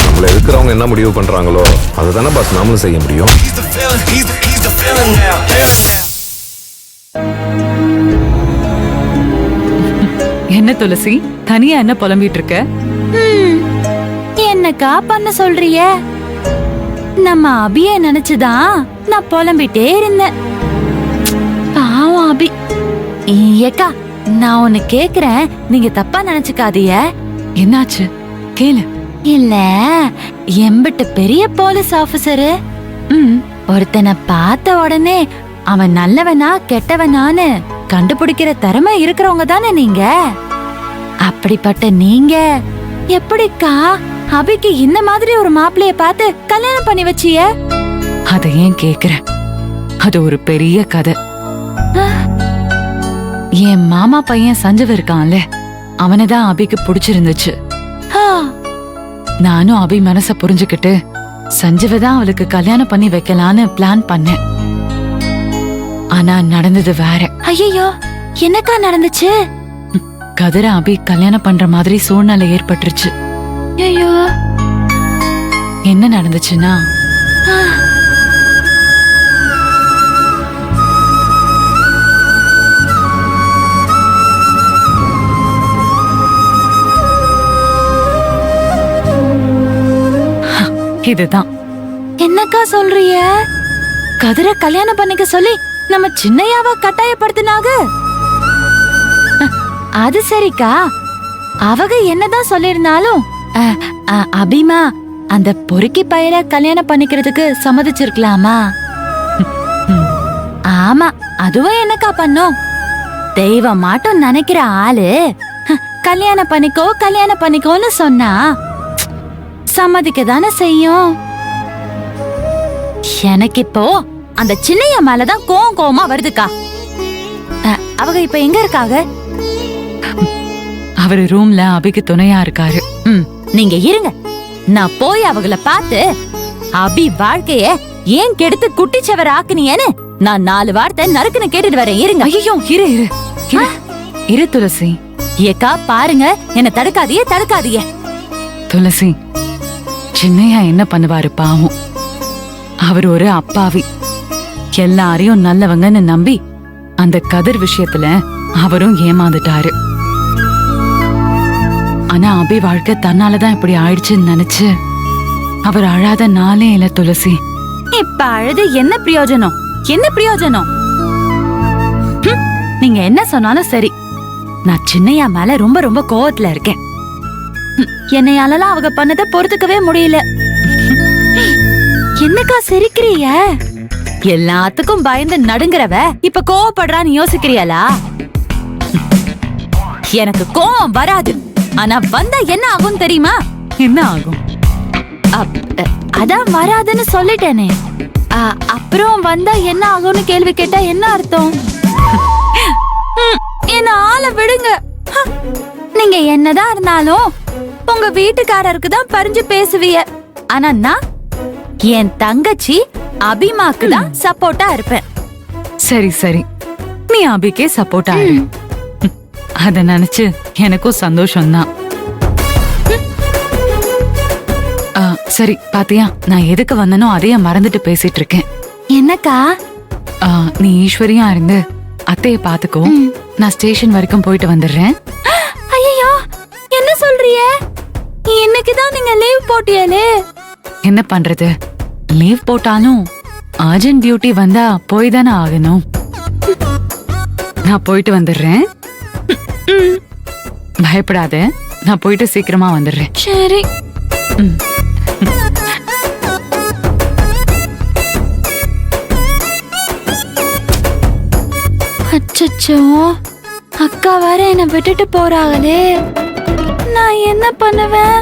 நம்மள இருக்கிறவங்க என்ன முடிவு பண்றாங்களோ அதுதானே பாஸ் நாமளும் செய்ய முடியும். என்ன துளசி, தனியா என்ன புலம்பிட்டு இருக்க? என்னக்கா பண்ண சொல்றிய? நம்ம அபிய நினைச்சுதான் நான் புலம்பிட்டே இருந்தேன். பாவம் அபி. ஏக்கா, நான் ஒன்னு கேக்குறேன், நீங்க தப்பா நினைச்சுக்காதீய. என்னாச்சு கேளு. இல்ல, எம்பிட்டு பெரிய போலீஸ் ஆபீசரு ஒருத்தனை பார்த்த உடனே அவன் நல்லவனா கெட்டவனான்னு கண்டுபிடிக்கிற திறமை இருக்கிறவங்க தானே நீங்க. அப்படிப்பட்ட நீங்க எப்படிக்கா அபிக்கு இந்த மாதிரி ஒரு மாப்பிளைய பார்த்து கல்யாணம் பண்ணி வச்சிய? அத ஏன் கேக்குற? அது ஒரு பெரிய கதை. என் மாமா பையன் சஞ்சவ் இருக்கான்ல, அவனைதான் அபிக்கு பிடிச்சிருந்துச்சு. நானும் அபி மனச புரிஞ்சுக்கிட்டு சஞ்சவதான் அவளுக்கு கல்யாணம் பண்ணி வைக்கலான்னு பிளான் பண்ணேன். ஆனா நடந்தது வேற. ஐயோ, என்னக்கா நடந்துச்சு? கதிர அபி கல்யாணம் பண்ற மாதிரி சூழ்நிலை ஏற்பட்டுருச்சு. ஐயோ, என்ன நடந்துச்சுன்னா, இதுதான். என்னக்கா சொல்றிய? கதிர கல்யாணம் பண்ணிக்க சொல்லி நம்ம சின்னையாவ கட்டாயப்படுத்தினாக? அது சரிக்கா, அவங்க என்னதான் சொல்லிருந்தாலும் அபிமா அந்த பொறுக்கி பையல கல்யாணம் பண்ணிக்கிறதுக்கு சம்மதிச்சிருக்கலாமா? ஆமா, அதுவும் என்னக்கா பண்ணும்? தெய்வம் மாட்டும் நினைக்கிற ஆளு கல்யாணம் பண்ணிக்கோ கல்யாணம் பண்ணிக்கோன்னு சொன்னா சம்மதிக்க தானே செய்யும். எனக்கு இப்போ அந்த சின்னைய மேலதான் கோவமா வருதுக்கா. அவங்க இப்ப எங்க இருக்காங்க? அவரு ரூம்ல அபிக்கு துணையா இருக்காரு. நீங்க இருங்க, நான் போய் அவங்கள பார்த்து அபி வாழ்க்கைய ஏன் கெடுத்து குட்டிச்சவர் ஆக்குனியேன்னு நான் 4 வார்த்தை நறுக்குன்னு கேட்டுட்டு வரேன். இருங்க. ஐயோ, இரு இரு இரு துளசி. ஏக்கா பாருங்க, என்ன தடுக்காதிய. துளசி, சின்னையா என்ன பண்ணுவாரு பாவம். அவர் ஒரு அப்பாவி. எல்லாரையும் நல்லவங்கன்னு நம்பி அந்த கதிர் விஷயத்துல அவரும் ஏமாந்துட்டாரு. ஆனா அபி வாழ்க்கை தன்னாலதான் இப்படி ஆயிடுச்சுன்னு நினைச்சு அவர் அழாத நாளே இல்ல துளசி. இப்ப அழுது என்ன பிரயோஜனம்? நீங்க என்ன சொன்னாலும் சரி, நான் சின்னையா மேல ரொம்ப ரொம்ப கோவத்துல இருக்கேன். என்னையாலலாம் அவங்க பண்ணத பொறுத்துக்கவே முடியல. என்னக்கா சிரிக்கிறீங்க? எல்லாத்துக்கும் பயந்து நடுங்குறவ இப்ப கோவப்படுறான்னு யோசிக்கிறியலா? எனக்கு கோவம் வராது, ஆனா வந்தா என்ன ஆகும் தெரியுமா? என்ன ஆகும்? அதான் வராதுன்னு சொல்லிட்டேனே. அப்புறம் வந்தா என்ன ஆகும்னு கேள்வி கேட்டா என்ன அர்த்தம்? என்ன ஆள விடுங்க. நீங்க என்னதான் இருந்தாலும் உங்க வீட்டுக்காரருக்கு தான் பறிஞ்சு பேசுவீங்க. ஆனா நான் என் தங்கச்சி அபிமாக்கு தான் சப்போர்ட்டா இருப்பேன். சரி சரி, நீ அபிக்கே சப்போர்ட்டா இரு. அத நினைச்சு எனக்கும் சந்தோஷம்தான். சரி பாத்தியா, நான் எதுக்கு வந்தனோ அதைய மறந்துட்டு பேசிட்டு இருக்கேன். என்னக்கா? நீ ஈஸ்வரியா இருந்து அத்தைய பாத்துக்கோ, நான் ஸ்டேஷன் வரைக்கும் போயிட்டு வந்துடுறேன். ஐயோ, என்ன சொல்றிய? இன்னைக்குதான் நீங்க லீவ் போட்டியலே. என்ன பண்றது, லீவ் போட்டாலும் அர்ஜென்ட் டியூட்டி வந்தா போய் தானே ஆகணும். நான் போயிட்டு வந்துடுறேன். பயப்படாத, நான் போயிட்டு சீக்கிரமா வந்துடுறேன். சரி. அச்சச்சோ, அக்கா வேற என்ன விட்டுட்டு போறாங்களே, நான் என்ன பண்ணுவேன்?